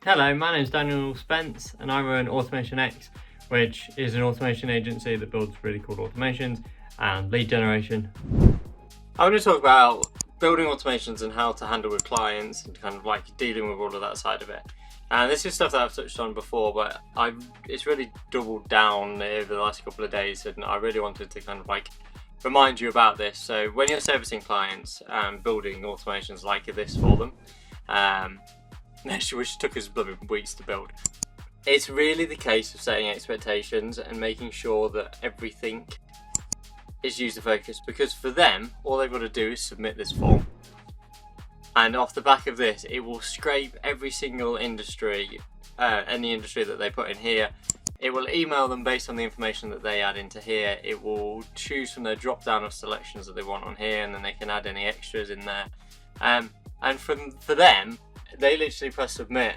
Hello, my name is Daniel Spence and I run Automation X, which is an automation agency that builds really cool automations and lead generation. I want to talk about building automations and how to handle with clients and kind of like dealing with all of that side of it. And this is stuff that I've touched on before, but it's really doubled down over the last couple of days, and I really wanted to kind of like remind you about this. So when you're servicing clients and building automations like this for them, which took us bloody weeks to build, it's really the case of setting expectations and making sure that everything is user focused, because for them all they've got to do is submit this form, and off the back of this it will scrape every single industry, any industry that they put in here. It will email them based on the information that they add into here. It will choose from their drop down of selections that they want on here, and then they can add any extras in there, and for them they literally press submit,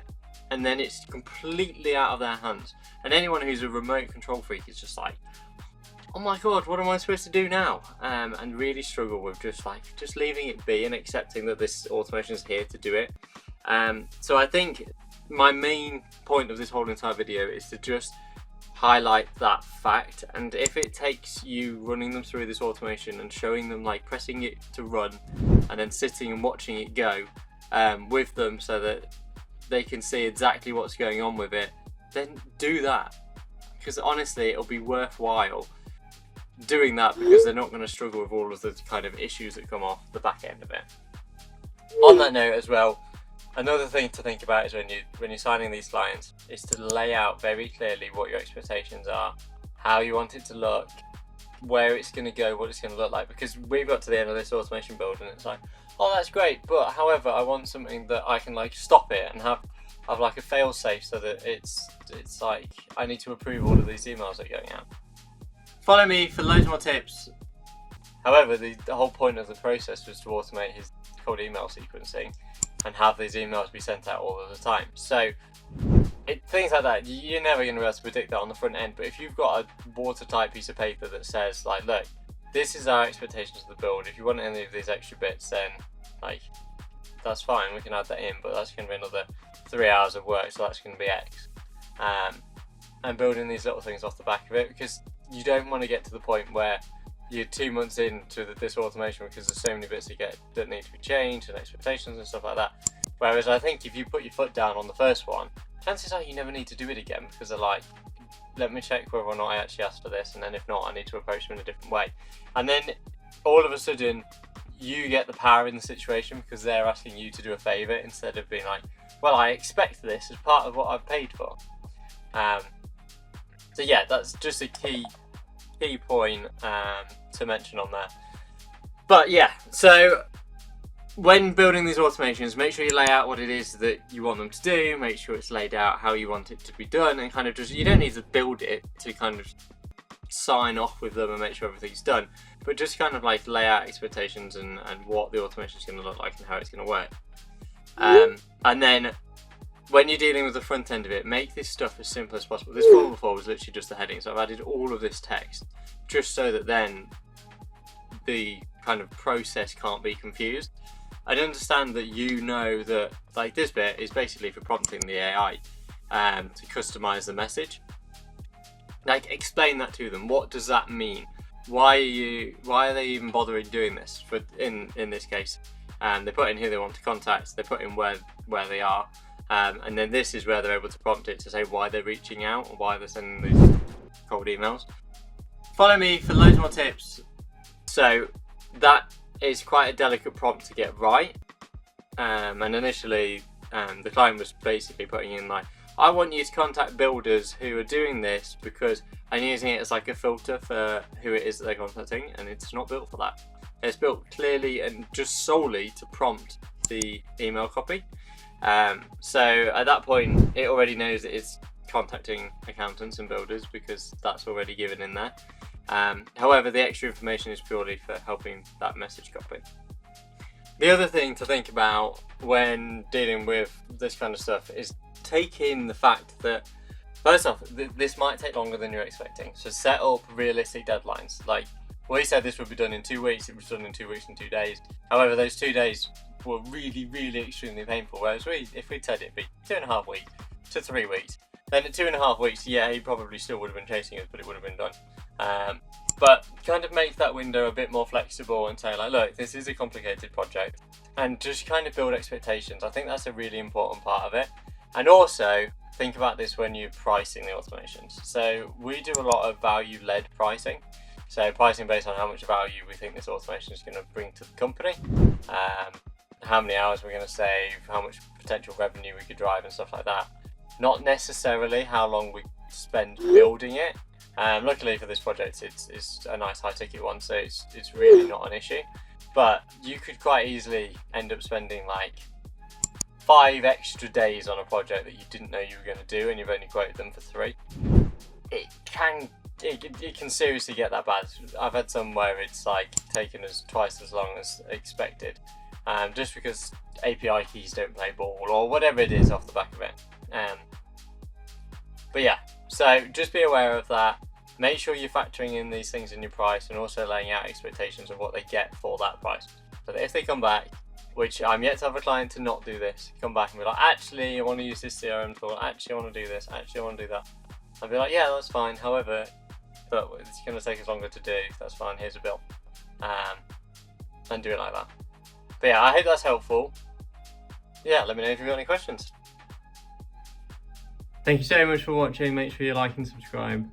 and then it's completely out of their hands. And anyone who's a remote control freak is just like, oh my god, what am I supposed to do now? And really struggle with just leaving it be and accepting that this automation is here to do it. So I think my main point of this whole entire video is to just highlight that fact, and if it takes you running them through this automation and showing them, like pressing it to run and then sitting and watching it go with them so that they can see exactly what's going on with it, then do that, because honestly it'll be worthwhile doing that, because they're not going to struggle with all of the kind of issues that come off the back end of it. On that note as well, another thing to think about is when you're signing these clients is to lay out very clearly what your expectations are, how you want it to look, where it's going to go, what it's going to look like. Because we've got to the end of this automation build and it's like, oh that's great, but however I want something that I can like stop it and have like a fail safe, so that it's like I need to approve all of these emails that are going out. Follow me for loads more tips. However, the whole point of the process was to automate his cold email sequencing and have these emails be sent out all of the time. So things like that, you're never going to be able to predict that on the front end. But if you've got a watertight piece of paper that says like, look, this is our expectations of the build. If you want any of these extra bits, then like that's fine, we can add that in, but that's going to be another 3 hours of work, so that's going to be X. And building these little things off the back of it, because you don't want to get to the point where you're 2 months into this automation because there's so many bits that need to be changed and expectations and stuff like that. Whereas I think if you put your foot down on the first one, chances are you never need to do it again, because they're like, let me check whether or not I actually asked for this, and then if not, I need to approach them in a different way. And then all of a sudden you get the power in the situation, because they're asking you to do a favour instead of being like, well, I expect this as part of what I've paid for. So yeah, that's just a key point to mention on there. But yeah, so when building these automations, make sure you lay out what it is that you want them to do, make sure it's laid out how you want it to be done, and kind of just, you don't need to build it to kind of sign off with them and make sure everything's done, but just kind of like lay out expectations and what the automation is going to look like and how it's going to work. And then when you're dealing with the front end of it, make this stuff as simple as possible. This form before was literally just a heading, so I've added all of this text just so that then the kind of process can't be confused. I understand that you know that like this bit is basically for prompting the AI to customize the message. Like, explain that to them. What does that mean? Why are they even bothering doing this? For in this case, they put in who they want to contact, they put in where they are, and then this is where they're able to prompt it to say why they're reaching out or why they're sending these cold emails. Follow me for loads more tips. So that is quite a delicate prompt to get right, and initially the client was basically putting in like, I want you to contact builders who are doing this because I'm using it as like a filter for who it is that they're contacting, and it's not built for that. It's built clearly and just solely to prompt the email copy. So at that point it already knows that it's contacting accountants and builders because that's already given in there. However, the extra information is purely for helping that message copy. The other thing to think about when dealing with this kind of stuff is take in the fact that, first off, this might take longer than you're expecting. So set up realistic deadlines. Like, we said this would be done in 2 weeks, it was done in 2 weeks and 2 days. However, those 2 days were really, really extremely painful. Whereas if we'd said it'd be 2.5 weeks to 3 weeks, then at 2.5 weeks, yeah, he probably still would have been chasing us, but it would have been done. But kind of make that window a bit more flexible and say like, look, this is a complicated project, and just kind of build expectations. I think that's a really important part of it. And also think about this when you're pricing the automations. So we do a lot of value-led pricing. So pricing based on how much value we think this automation is going to bring to the company, how many hours we're going to save, how much potential revenue we could drive and stuff like that. Not necessarily how long we spend building it. Luckily for this project, it's a nice high ticket one, so it's really not an issue. But you could quite easily end up spending like 5 extra days on a project that you didn't know you were going to do, and you've only quoted them for 3. It can seriously get that bad. I've had some where it's like taken us twice as long as expected, just because API keys don't play ball or whatever it is off the back of it. But yeah, so just be aware of that. Make sure you're factoring in these things in your price, and also laying out expectations of what they get for that price. So that if they come back, which I'm yet to have a client to not do this, come back and be like, actually I want to use this CRM tool, actually I want to do this, actually I want to do that. I'll be like, yeah, that's fine, however, but it's going to take us longer to do, that's fine, here's a bill. And do it like that. But yeah, I hope that's helpful. Yeah, let me know if you've got any questions. Thank you so much for watching. Make sure you like and subscribe.